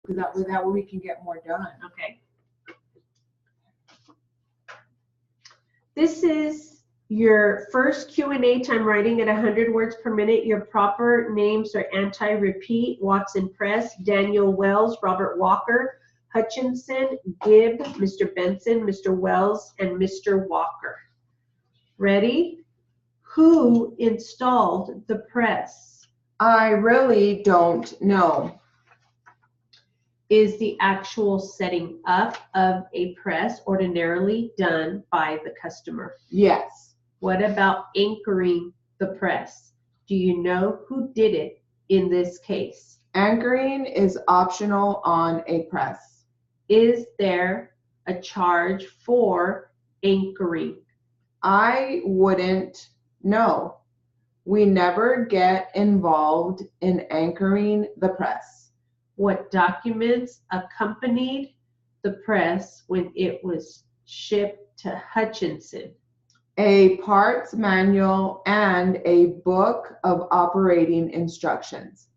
That way we can get more done. Okay. This is your first Q&A time writing at 100 words per minute. Your proper names are anti-repeat, Watson Press, Daniel Wells, Robert Walker, Hutchinson, Gibb, Mr. Benson, Mr. Wells, and Mr. Walker. Ready? Who installed the press? I really don't know. Is the actual setting up of a press ordinarily done by the customer? Yes. What about anchoring the press? Do you know who did it in this case? Anchoring is optional on a press. Is there a charge for anchoring? I wouldn't know. We never get involved in anchoring the press. What documents accompanied the press when it was shipped to Hutchinson? A parts manual and a book of operating instructions.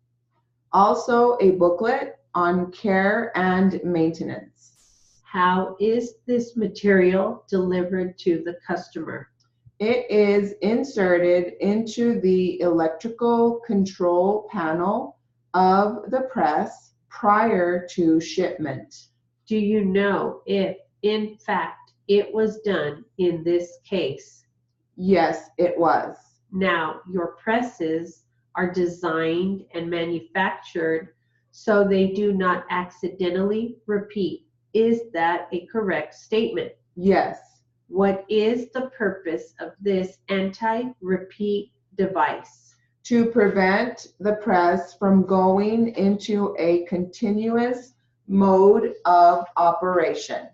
Also a booklet on care and maintenance. How is this material delivered to the customer? It is inserted into the electrical control panel of the press prior to shipment. Do you know if, in fact, it was done in this case? Yes, it was. Now, your presses are designed and manufactured so they do not accidentally repeat. Is that a correct statement? Yes. What is the purpose of this anti-repeat device? To prevent the press from going into a continuous mode of operation.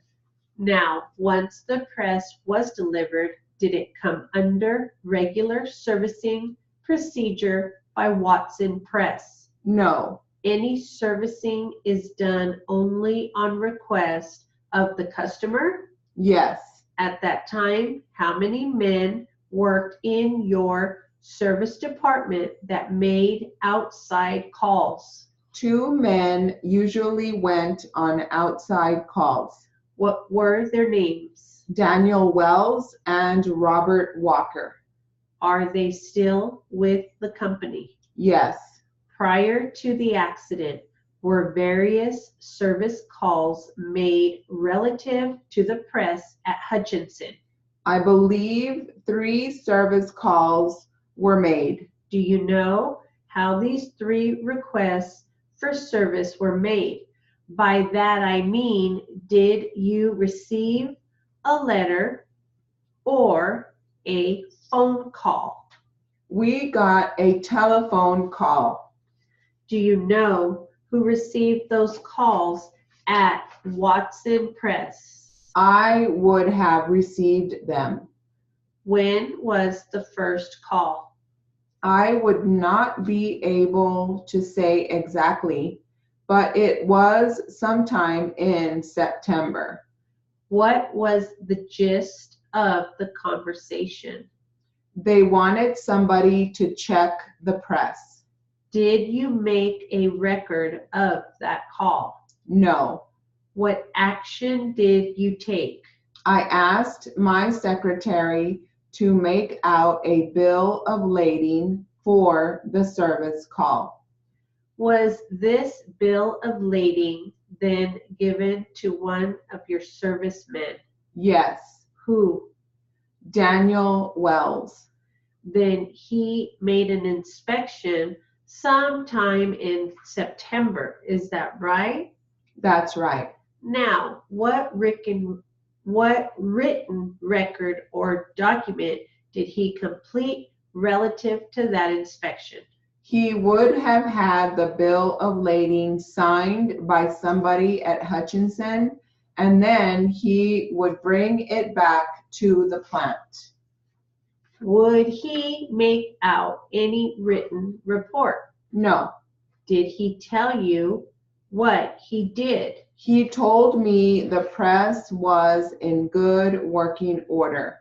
Now, once the press was delivered, did it come under regular servicing procedure by Watson Press? No. Any servicing is done only on request of the customer? Yes. At that time, how many men worked in your service department that made outside calls? 2 men usually went on outside calls. What were their names? Daniel Wells and Robert Walker. Are they still with the company? Yes. Prior to the accident, were various service calls made relative to the press at Hutchinson? I believe 3 service calls were made. Do you know how these 3 requests for service were made? By that I mean, did you receive a letter or a phone call? We got a telephone call. Do you know who received those calls at Watson Press? I would have received them. When was the first call? I would not be able to say exactly, but it was sometime in September. What was the gist of the conversation? They wanted somebody to check the press. Did you make a record of that call? No. What action did you take? I asked my secretary to make out a bill of lading for the service call. Was this bill of lading then given to one of your servicemen? Yes. Who? Daniel Wells. Then he made an inspection sometime in September. Is that right? That's right. Now, what written record or document did he complete relative to that inspection? He would have had the bill of lading signed by somebody at Hutchinson, and then he would bring it back to the plant. Would he make out any written report? No. Did he tell you what he did? He told me the press was in good working order.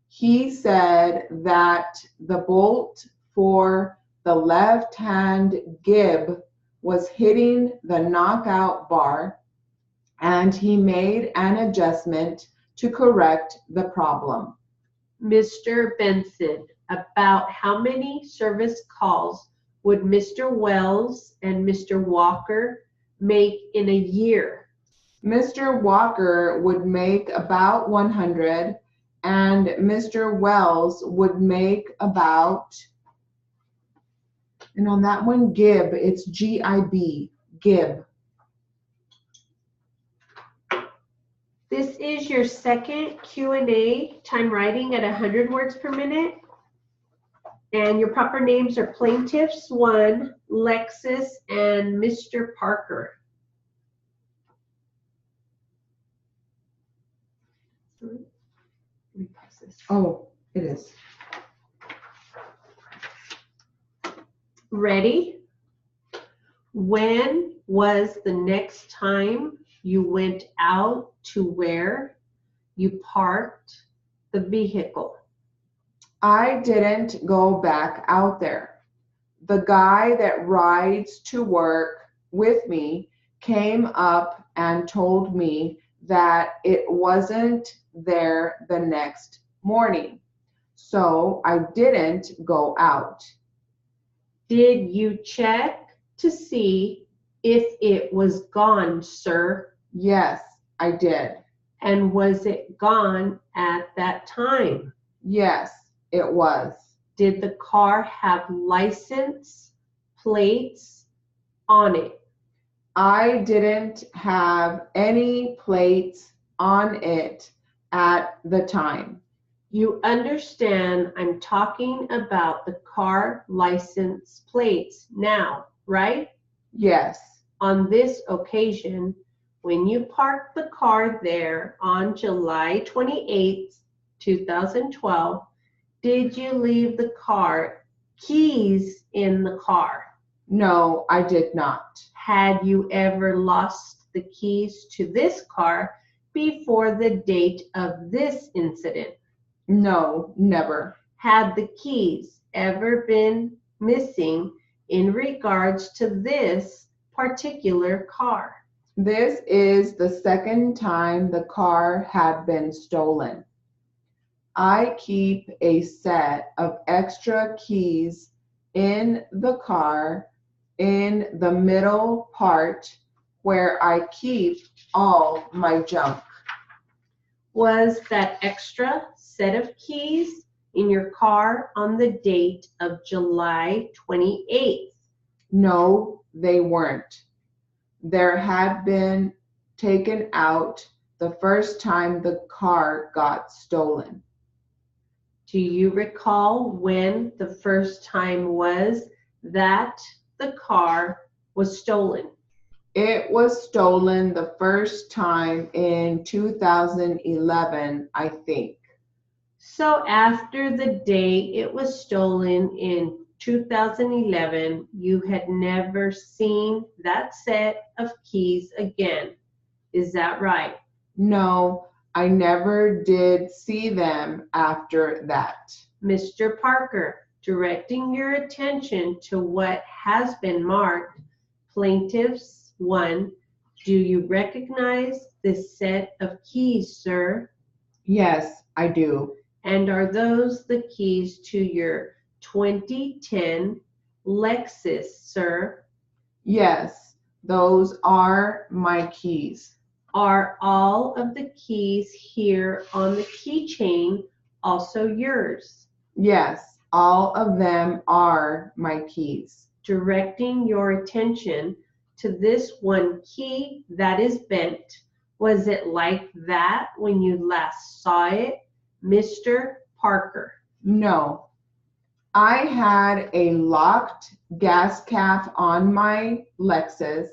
He said that the bolt for the left-hand gib was hitting the knockout bar, and he made an adjustment to correct the problem. Mr. Benson, about how many service calls would Mr. Wells and Mr. Walker make in a year? Mr. Walker would make about 100, and Mr. Wells would make about, and on that one, Gib, it's G-I-B, Gib. This is your second Q&A, time writing at 100 words per minute. And your proper names are Plaintiffs 1, Lexus, and Mr. Parker. Let me pause this. Oh, it is. Ready? When was the next time you went out to where you parked the vehicle? I didn't go back out there. The guy that rides to work with me came up and told me that it wasn't there the next morning. So I didn't go out. Did you check to see if it was gone, sir? Yes, I did. And was it gone at that time? Yes, it was. Did the car have license plates on it? I didn't have any plates on it at the time. You understand I'm talking about the car license plates now, right? Yes. On this occasion, when you parked the car there on July 28th, 2012, did you leave the car keys in the car? No, I did not. Had you ever lost the keys to this car before the date of this incident? No, never. Had the keys ever been missing in regards to this particular car? This is the second time the car had been stolen. I keep a set of extra keys in the car in the middle part where I keep all my junk. Was that extra set of keys in your car on the date of July 28th? No, they weren't. There had been taken out the first time the car got stolen. Do you recall when the first time was that the car was stolen? It was stolen the first time in 2011, I think. So after the day it was stolen in 2011, you had never seen that set of keys again. Is that right? No, I never did see them after that. Mr. Parker, directing your attention to what has been marked, Plaintiffs 1, do you recognize this set of keys, sir? Yes, I do. And are those the keys to your 2010 Lexus, sir? Yes, those are my keys. Are all of the keys here on the keychain also yours? Yes, all of them are my keys. Directing your attention to this one key that is bent. Was it like that when you last saw it, Mr. Parker? No, I had a locked gas cap on my Lexus,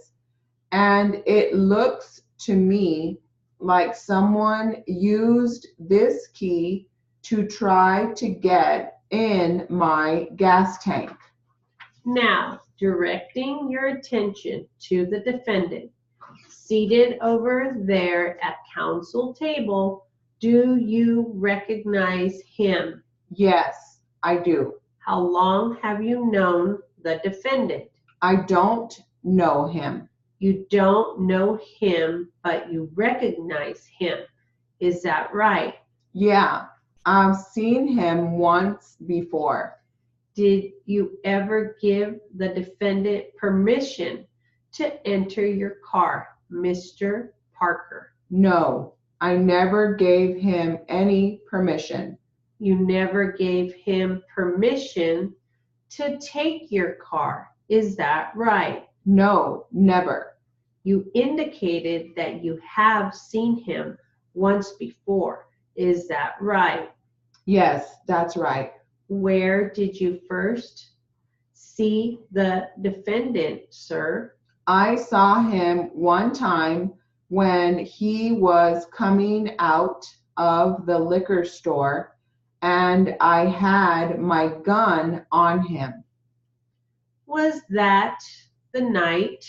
and it looks to me like someone used this key to try to get in my gas tank. Now, directing your attention to the defendant, seated over there at counsel table, do you recognize him? Yes, I do. How long have you known the defendant? I don't know him. You don't know him, but you recognize him. Is that right? Yeah, I've seen him once before. Did you ever give the defendant permission to enter your car, Mr. Parker? No, I never gave him any permission. You never gave him permission to take your car. Is that right? No, never. You indicated that you have seen him once before. Is that right? Yes, that's right. Where did you first see the defendant, sir? I saw him one time when he was coming out of the liquor store and I had my gun on him. Was that the night